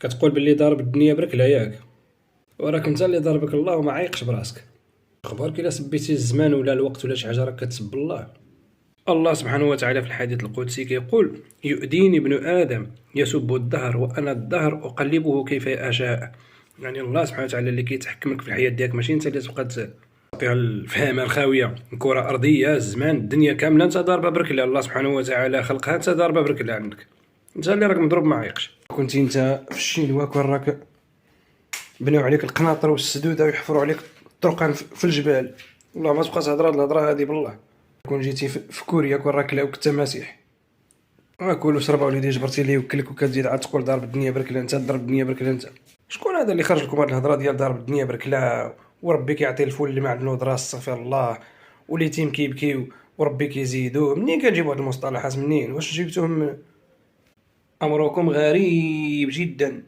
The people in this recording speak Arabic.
كتقول باللي ضارب الدنيا بركله ياك، وراك انت اللي ضربك الله وما عايقش براسك. اخبارك الا سبيتي الزمان ولا الوقت ولا شي حاجه راك كتسب الله. الله سبحانه وتعالى في الحديث القدسي كيقول: يؤذيني ابن آدم يسب الدهر وأنا الدهر أقلبه كيف أشاء. يعني الله سبحانه وتعالى اللي كيتحكمك في الحياة ديالك، ماشي انت اللي تبقى تعطيها الفهامة الخاوية. الكرة أرضية، الزمان، الدنيا كاملة انت ضاربة بركلة. الله سبحانه وتعالى خلقها انت ضاربة بركلة عندك، انت اللي راك مضروب ما عايقش. كنتي انت في الشينوا كون راك بناو عليك القناطر والسدودة ويحفروا عليك الطرقان في الجبال، والله ما تبقى تهضر هاد الهضرة هادي بالله. كون جيتي في كوريا كون راك كلاو كنت مسيح، كول وشرب وليدي جبرتي ليه وكلك وكتزيد عاد تقول ضارب الدنيا بركله انت، ضرب الدنيا بركله انت. شكون هذا اللي خرج لكم هاد الهضره ديال ضارب الدنيا بركله وربي كيعطي الفول اللي ما عنده دراس استغفر الله، واليتيم كيبكي وربي كيزيدو؟ منين كنجيبوا هاد المصطلحات؟ منين؟ واش جبتوهم؟ امركم غريب جدا.